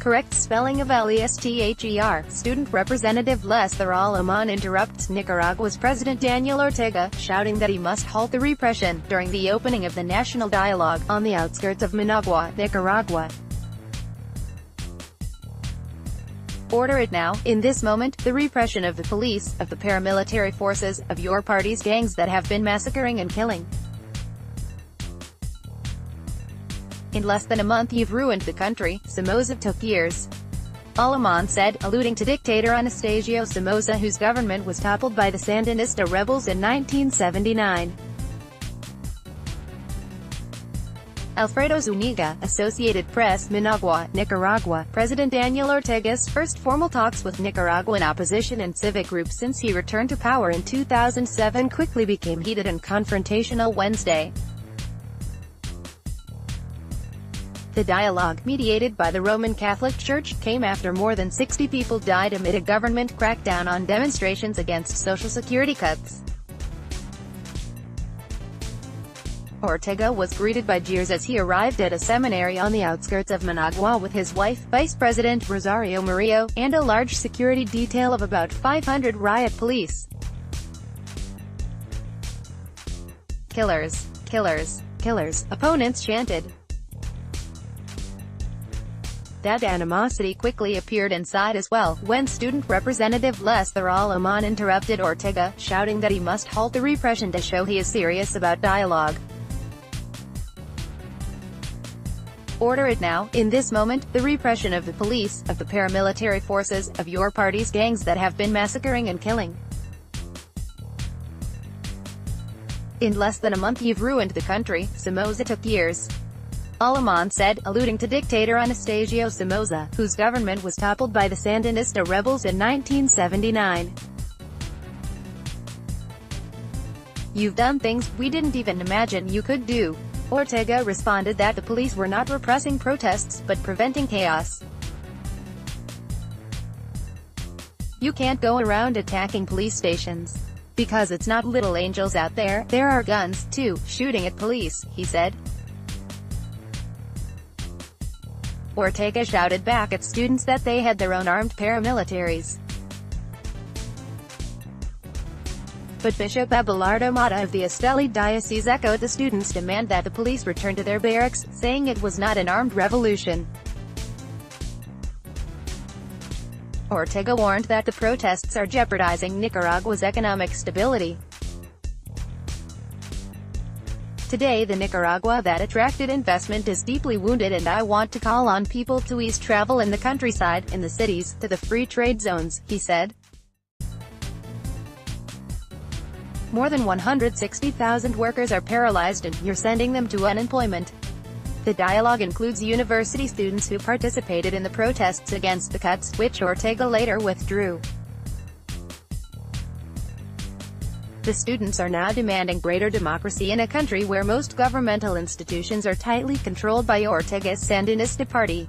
correct spelling of Lesther. Student Representative Lesther Aleman interrupts Nicaragua's President Daniel Ortega, shouting that he must halt the repression, during the opening of the national dialogue, on the outskirts of Managua, Nicaragua. Order it now, in this moment, the repression of the police, of the paramilitary forces, of your party's gangs that have been massacring and killing. In less than a month you've ruined the country. Somoza took years. Aleman said, alluding to dictator Anastasio Somoza, whose government was toppled by the Sandinista rebels in 1979. Alfredo Zuniga, Associated Press, Managua, Nicaragua. President Daniel Ortega's first formal talks with Nicaraguan opposition and civic groups since he returned to power in 2007 quickly became heated and confrontational Wednesday. The dialogue, mediated by the Roman Catholic Church, came after more than 60 people died amid a government crackdown on demonstrations against Social Security cuts. Ortega was greeted by jeers as he arrived at a seminary on the outskirts of Managua with his wife, Vice President Rosario Murillo, and a large security detail of about 500 riot police. "Killers! Killers! Killers!" opponents chanted. That animosity quickly appeared inside as well, when Student Representative Lesther Aleman interrupted Ortega, shouting that he must halt the repression to show he is serious about dialogue. Order it now, in this moment, the repression of the police, of the paramilitary forces, of your party's gangs that have been massacring and killing. In less than a month you've ruined the country. Somoza took years. Aleman said, alluding to dictator Anastasio Somoza, whose government was toppled by the Sandinista rebels in 1979. "You've done things we didn't even imagine you could do." Ortega responded that the police were not repressing protests, but preventing chaos. "You can't go around attacking police stations. Because it's not little angels out there, there are guns, too, shooting at police," he said. Ortega shouted back at students that they had their own armed paramilitaries. But Bishop Abelardo Mata of the Esteli diocese echoed the students' demand that the police return to their barracks, saying it was not an armed revolution. Ortega warned that the protests are jeopardizing Nicaragua's economic stability. "Today the Nicaragua that attracted investment is deeply wounded, and I want to call on people to ease travel in the countryside, in the cities, to the free trade zones," he said. "More than 160,000 workers are paralyzed and you're sending them to unemployment." The dialogue includes university students who participated in the protests against the cuts, which Ortega later withdrew. The students are now demanding greater democracy in a country where most governmental institutions are tightly controlled by Ortega's Sandinista party.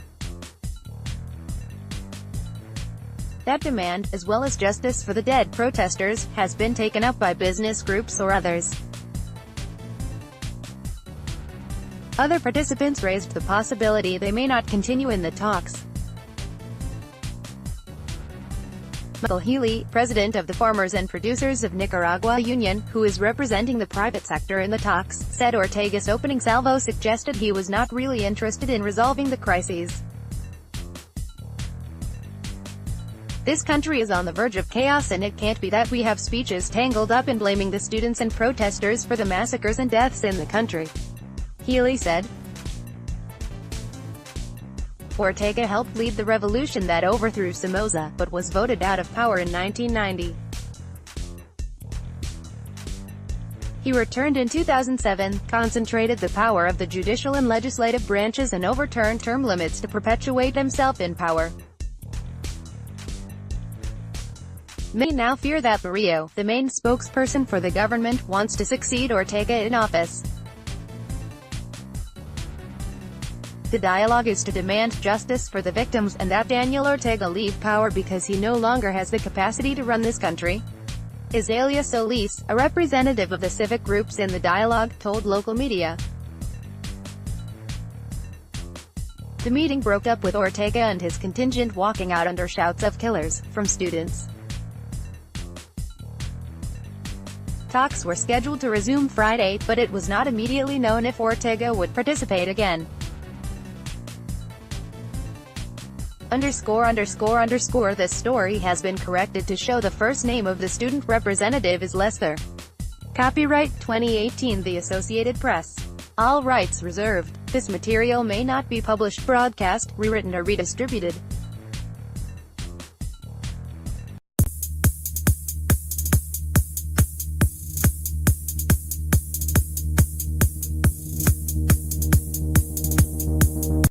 That demand, as well as justice for the dead protesters, has been taken up by business groups or others. Other participants raised the possibility they may not continue in the talks. Michael Healy, president of the Farmers and Producers of Nicaragua Union, who is representing the private sector in the talks, said Ortega's opening salvo suggested he was not really interested in resolving the crises. "This country is on the verge of chaos, and it can't be that we have speeches tangled up in blaming the students and protesters for the massacres and deaths in the country," Healy said. Ortega helped lead the revolution that overthrew Somoza, but was voted out of power in 1990. He returned in 2007, concentrated the power of the judicial and legislative branches and overturned term limits to perpetuate himself in power. Many now fear that Murillo, the main spokesperson for the government, wants to succeed Ortega in office. The dialogue is to demand justice for the victims, and that Daniel Ortega leave power because he no longer has the capacity to run this country. Azalea Solis, a representative of the civic groups in the dialogue, told local media. The meeting broke up with Ortega and his contingent walking out under shouts of "killers" from students. Talks were scheduled to resume Friday, but it was not immediately known if Ortega would participate again. This story has been corrected to show the first name of the student representative is Lesther. Copyright 2018 The Associated Press. All rights reserved. This material may not be published, broadcast, rewritten or redistributed.